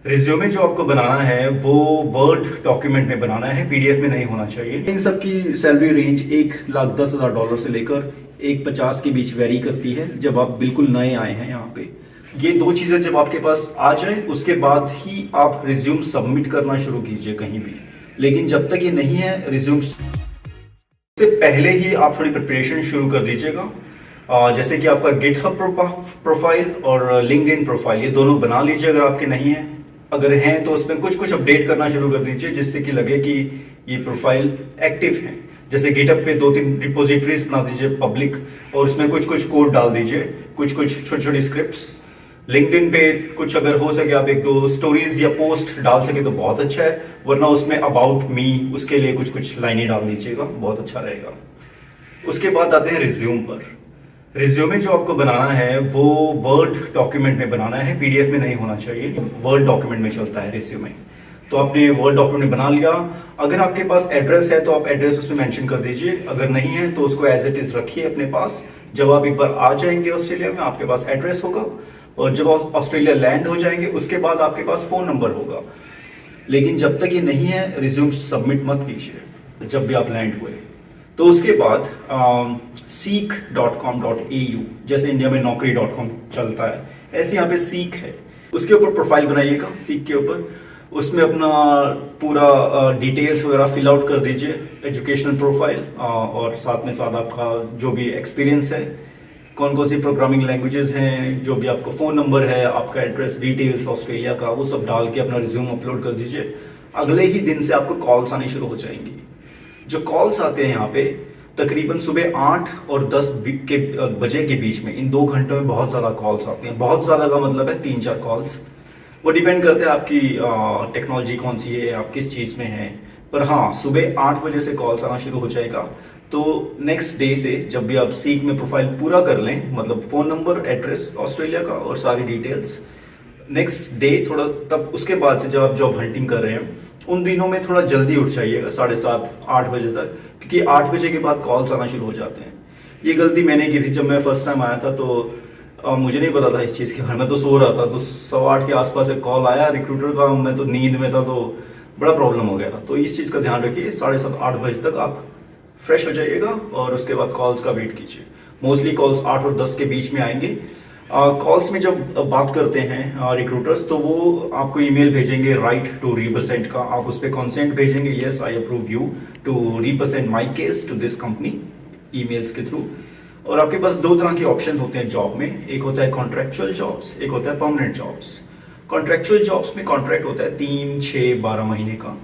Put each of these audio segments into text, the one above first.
Resume जो आपको बनाना है वो वर्ड डॉक्यूमेंट में बनाना है, पीडीएफ में नहीं होना चाहिए। इन सब की सैलरी रेंज $1,10,000 से लेकर 1,50 के बीच वेरी करती है जब आप बिल्कुल नए आए हैं यहाँ पे। ये दो चीज़ें जब आपके पास आ जाए उसके बाद ही आप रिज्यूम सबमिट करना शुरू कीजिए कहीं भी। लेकिन जब तक ये नहीं है, रिज्यूम से पहले ही आप थोड़ी प्रिपरेशन शुरू कर दीजिएगा। जैसे कि आपका गिटहब प्रोफाइल और लिंक्डइन प्रोफाइल, ये दोनों बना लीजिए अगर आपके नहीं है। अगर हैं तो उसमें कुछ कुछ अपडेट करना शुरू कर दीजिए जिससे कि लगे कि ये प्रोफाइल एक्टिव है। जैसे गिटहब पे 2-3 रिपोजिटरीज बना दीजिए पब्लिक, और उसमें कुछ कुछ कोड डाल दीजिए, कुछ कुछ छोटी छोटी स्क्रिप्ट्स। लिंक्डइन पे कुछ अगर हो सके आप 1-2 स्टोरीज या पोस्ट डाल सके तो बहुत अच्छा है, वरना उसमें अबाउट मी उसके लिए कुछ कुछ लाइनें डाल दीजिएगा, बहुत अच्छा रहेगा। उसके बाद आते हैं रिज्यूम पर। रिज्यूमे जो आपको बनाना है वो वर्ड डॉक्यूमेंट में बनाना है, पीडीएफ में नहीं होना चाहिए। वर्ड डॉक्यूमेंट में चलता है रिज्यूमे। तो आपने वर्ड डॉक्यूमेंट बना लिया। अगर आपके पास एड्रेस है तो आप एड्रेस उसमें मेंशन कर दीजिए, अगर नहीं है तो उसको एज इट इज रखिए अपने पास। जब आप एक बार आ जाएंगे ऑस्ट्रेलिया में, आपके पास एड्रेस होगा, और जब आप ऑस्ट्रेलिया लैंड हो जाएंगे उसके बाद आपके पास फोन नंबर होगा। लेकिन जब तक ये नहीं है, रिज्यूम सबमिट मत कीजिए जब भी आप लैंड हुए। तो उसके बाद seek.com.au, जैसे इंडिया में naukri.com चलता है, ऐसे यहाँ पे सीक है। उसके ऊपर प्रोफाइल बनाइएगा सीक के ऊपर। उसमें अपना पूरा डिटेल्स वगैरह फिल आउट कर दीजिए, एजुकेशनल प्रोफाइल, और साथ में साथ आपका जो भी एक्सपीरियंस है, कौन कौन सी प्रोग्रामिंग लैंग्वेजेस हैं, जो भी आपका फ़ोन नंबर है, आपका एड्रेस डिटेल्स ऑस्ट्रेलिया का, वो सब डाल के अपना रिज्यूम अपलोड कर दीजिए। अगले ही दिन से आपको कॉल्स आनी शुरू हो जाएंगी। जो कॉल्स आते हैं यहाँ पे तकरीबन सुबह 8 और 10 बजे के बीच में, इन 2 घंटों में बहुत ज़्यादा कॉल्स आती हैं। बहुत ज़्यादा का मतलब है 3-4 कॉल्स। वो डिपेंड करता है आपकी टेक्नोलॉजी कौन सी है, आप किस चीज़ में हैं। पर हाँ, सुबह 8 बजे से कॉल्स आना शुरू हो जाएगा। तो नेक्स्ट डे से जब भी आप सीक में प्रोफाइल पूरा कर लें, मतलब फ़ोन नंबर, एड्रेस ऑस्ट्रेलिया का और सारी डिटेल्स, नेक्स्ट डे थोड़ा, तब उसके बाद से जब आप जॉब हंटिंग कर रहे हैं उन दिनों में थोड़ा जल्दी उठ जाइएगा, 7:30-8 बजे तक, क्योंकि 8 बजे के बाद कॉल्स आना शुरू हो जाते हैं। ये गलती मैंने की थी जब मैं फर्स्ट टाइम आया था। तो मुझे नहीं पता था इस चीज़ के बारे में, मैं तो सो रहा था, तो 8:15 के आसपास एक कॉल आया रिक्रूटर का, मैं तो नींद में था, तो बड़ा प्रॉब्लम हो गया। तो इस चीज़ का ध्यान रखिए, 7:30-8 बजे तक आप फ्रेश हो जाइएगा और उसके बाद कॉल्स का वेट कीजिए। मोस्टली कॉल्स 8 और 10 के बीच में आएंगे। कॉल्स में जब बात करते हैं रिक्रूटर्स, तो वो आपको ईमेल भेजेंगे राइट टू रिप्रेजेंट का। आप उस पर कॉन्सेंट भेजेंगे, yes I approve you to represent my case to this company, emails के थ्रू। और आपके पास 2 तरह के ऑप्शन होते हैं जॉब में, एक होता है कॉन्ट्रेक्चुअल जॉब्स, एक होता है परमानेंट जॉब्स। कॉन्ट्रेक्चुअल जॉब्स में कॉन्ट्रैक्ट होता है 3, 6, 12 महीने का,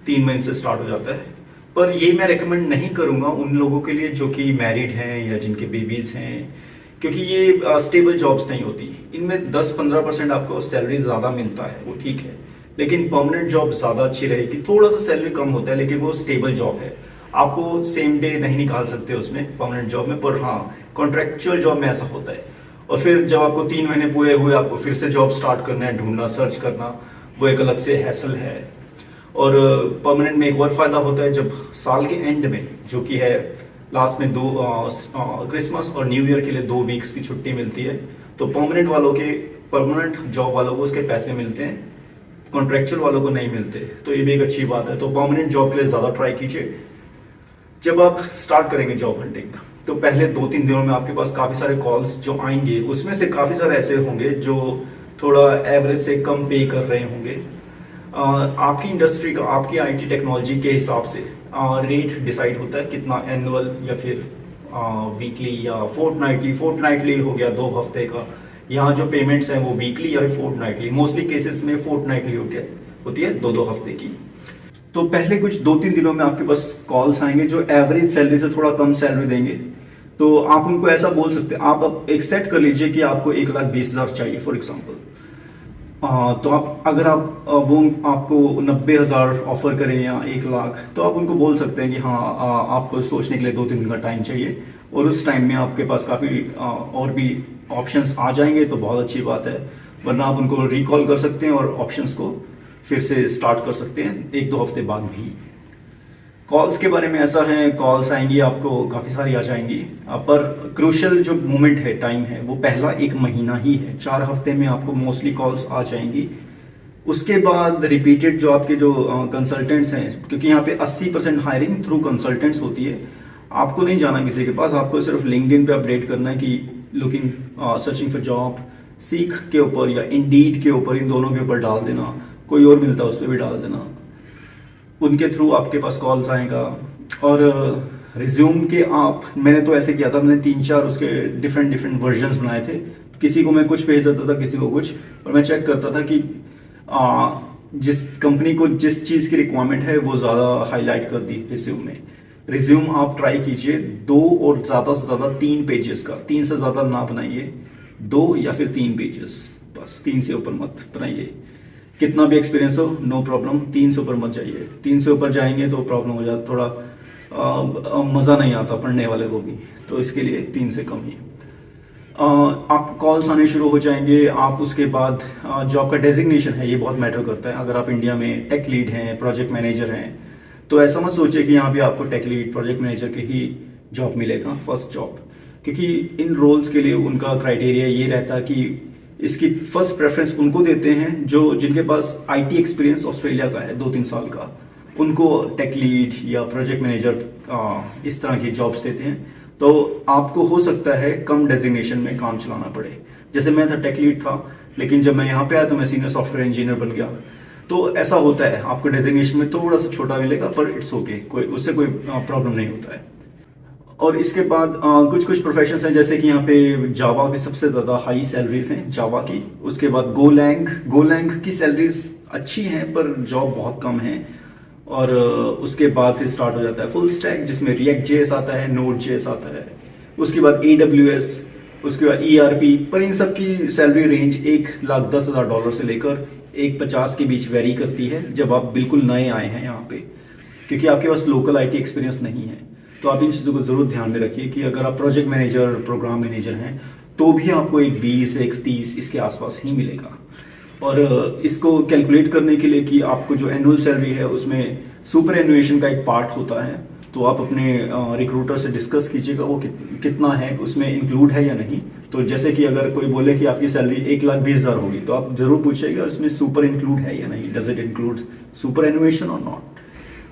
3 महीने से स्टार्ट हो जाता है। पर ये मैं रेकमेंड नहीं करूँगा उन लोगों के लिए जो कि मैरिड हैं या जिनके बेबीज हैं, क्योंकि ये स्टेबल जॉब्स नहीं होती। इनमें 10-15% आपको सैलरी ज़्यादा मिलता है, वो ठीक है, लेकिन परमानेंट जॉब ज़्यादा अच्छी रहेगी। थोड़ा सा सैलरी कम होता है लेकिन वो स्टेबल जॉब है, आपको सेम डे नहीं निकाल सकते उसमें परमानेंट जॉब में। पर हाँ, कॉन्ट्रेक्चुअल जॉब में ऐसा होता है। और फिर जब आपको 3 महीने पूरे हुए, आपको फिर से जॉब स्टार्ट करना है, ढूंढना, सर्च करना, वो एक अलग से हैसल है। और परमानेंट में एक और फायदा होता है, जब साल के एंड में, जो कि है लास्ट में, 2 क्रिसमस और न्यू ईयर के लिए 2 वीक्स की छुट्टी मिलती है, तो परमानेंट जॉब वालों को उसके पैसे मिलते हैं, कॉन्ट्रेक्चुअल वालों को नहीं मिलते। तो ये भी एक अच्छी बात है। तो परमानेंट जॉब के लिए ज़्यादा ट्राई कीजिए। जब आप स्टार्ट करेंगे जॉब हंटिंग, तो पहले 2-3 दिनों में आपके पास काफ़ी सारे कॉल्स जो आएंगे, उसमें से काफ़ी सारे ऐसे होंगे जो थोड़ा एवरेज से कम पे कर रहे होंगे। आपकी इंडस्ट्री का, आपकी आईटी टेक्नोलॉजी के हिसाब से रेट डिसाइड होता है, कितना एनुअल या फिर वीकली या फोर्टनाइटली हो गया 2 हफ्ते का। यहाँ जो पेमेंट्स हैं वो वीकली या फोर्टनाइटली, मोस्टली केसेस में फोर्टनाइटली होती है 2-2 हफ्ते की। तो पहले कुछ 2-3 दिनों में आपके पास कॉल्स आएंगे जो एवरेज सैलरी से थोड़ा कम सैलरी देंगे। तो आप उनको ऐसा बोल सकते हैं, आप अब एक सेट कर लीजिए कि आपको 1,20,000 चाहिए फॉर एग्जाम्पल। तो अगर वो आपको 90,000 ऑफर करें या 1,00,000, तो आप उनको बोल सकते हैं कि हाँ, आपको सोचने के लिए 2-3 दिन का टाइम चाहिए, और उस टाइम में आपके पास काफ़ी और भी ऑप्शंस आ जाएंगे तो बहुत अच्छी बात है। वरना आप उनको रिकॉल कर सकते हैं और ऑप्शंस को फिर से स्टार्ट कर सकते हैं 1-2 हफ्ते बाद भी। कॉल्स के बारे में ऐसा है, कॉल्स आएंगी आपको काफ़ी सारी आ जाएंगी, पर क्रूशल जो मोमेंट है, टाइम है, वो पहला 1 महीना ही है। 4 हफ्ते में आपको मोस्टली कॉल्स आ जाएंगी। उसके बाद रिपीटेड जो आपके जो कंसल्टेंट्स हैं, क्योंकि यहाँ पे 80% हायरिंग थ्रू कंसल्टेंट्स होती है। आपको नहीं जाना किसी के पास, आपको सिर्फ लिंक्डइन पे अपडेट करना है कि लुकिंग सर्चिंग फॉर जॉब, सीख के ऊपर या इंडीड के ऊपर, इन दोनों के ऊपर डाल देना। कोई और मिलता है उस पर भी डाल देना, उनके थ्रू आपके पास कॉल्स आएगा। और रिज्यूम के मैंने तो ऐसे किया था, मैंने 3-4 उसके डिफरेंट वर्जन्स बनाए थे। किसी को मैं कुछ भेज देता था, किसी को कुछ, और मैं चेक करता था कि जिस कंपनी को जिस चीज़ की रिक्वायरमेंट है वो ज़्यादा हाईलाइट कर दी रिज्यूम में। रिज्यूम आप ट्राई कीजिए 2 और ज़्यादा से ज़्यादा 3 पेजेस का, 3 से ज़्यादा ना बनाइए, 2 या फिर 3 पेजेस बस, 3 से ऊपर मत बनाइए। कितना भी एक्सपीरियंस हो नो प्रॉब्लम, 3 से ऊपर मत जाइए। 3 से ऊपर जाएंगे तो प्रॉब्लम हो जाता, थोड़ा मज़ा नहीं आता पढ़ने वाले को भी, तो इसके लिए 3 से कम ही। आपको कॉल्स आने शुरू हो जाएंगे। आप उसके बाद जो आपका डेजिग्नेशन है ये बहुत मैटर करता है। अगर आप इंडिया में टेक लीड हैं, प्रोजेक्ट मैनेजर हैं, तो ऐसा मत सोचिए कि यहाँ पे आपको टेक लीड प्रोजेक्ट मैनेजर के ही जॉब मिलेगा फर्स्ट जॉब, क्योंकि इन रोल्स के लिए उनका क्राइटेरिया ये रहता है कि इसकी फर्स्ट प्रेफरेंस उनको देते हैं जो जिनके पास आईटी एक्सपीरियंस ऑस्ट्रेलिया का है 2-3 साल का, उनको टेक लीड या प्रोजेक्ट मैनेजर इस तरह की जॉब्स देते हैं। तो आपको हो सकता है कम डेजिग्नेशन में काम चलाना पड़े। जैसे मैं था टेक लीड था, लेकिन जब मैं यहाँ पे आया तो मैं सीनियर सॉफ्टवेयर इंजीनियर बन गया। तो ऐसा होता है, आपको डेजिग्नेशन में थोड़ा सा छोटा मिलेगा, पर इट्स ओके, उससे कोई प्रॉब्लम नहीं होता है। और इसके बाद कुछ कुछ प्रोफेशंस हैं, जैसे कि यहाँ पे जावा की सबसे ज़्यादा हाई सैलरीज हैं जावा की। उसके बाद गोलैंग की सैलरीज अच्छी हैं पर जॉब बहुत कम है। और उसके बाद फिर स्टार्ट हो जाता है फुल स्टैक, जिसमें रिएक्ट जेएस आता है, नोड जेएस आता है। उसके बाद AWS, उसके बाद ERP। पर इन सब की सैलरी रेंज $1,10,000 से लेकर 1,50 के बीच वेरी करती है जब आप बिल्कुल नए आए हैं यहाँ पे, क्योंकि आपके पास लोकल IT एक्सपीरियंस नहीं है। तो आप इन चीज़ों को ज़रूर ध्यान में रखिए कि अगर आप प्रोजेक्ट मैनेजर, प्रोग्राम मैनेजर हैं, तो भी आपको एक 20, एक 30 इसके आसपास ही मिलेगा। और इसको कैलकुलेट करने के लिए कि आपको जो एनुअल सैलरी है उसमें सुपर एनुएशन का एक पार्ट होता है, तो आप अपने रिक्रूटर से डिस्कस कीजिएगा वो कितना है, उसमें इंक्लूड है या नहीं। तो जैसे कि अगर कोई बोले कि आपकी सैलरी 1,20,000 होगी, तो आप ज़रूर पूछिएगा इसमें सुपर इंक्लूड है या नहीं, डज इट इंक्लूड सुपर एनुएशन और नॉट।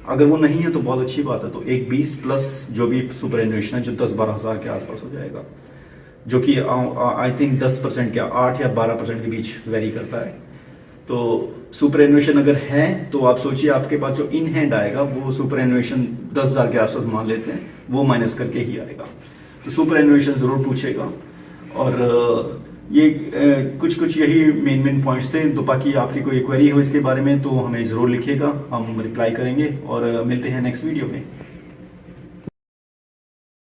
अगर वो नहीं है तो बहुत अच्छी बात है, तो एक 20 प्लस जो भी सुपर एनुएशन है जो 10-12 हज़ार के आसपास हो जाएगा, जो कि आई थिंक 10% क्या 8 या 12% के बीच वेरी करता है। तो सुपर एनुएशन अगर है तो आप सोचिए आपके पास जो इन हैंड आएगा वो सुपर एनुएशन 10,000 के आसपास मान लेते हैं, वो माइनस करके ही आएगा। तो सुपर एनुएशन ज़रूर पूछेगा। और ये कुछ कुछ यही मेन पॉइंट्स थे। तो बाकी आपकी कोई क्वेरी हो इसके बारे में तो हमें ज़रूर लिखिएगा, हम रिप्लाई करेंगे। और मिलते हैं नेक्स्ट वीडियो में।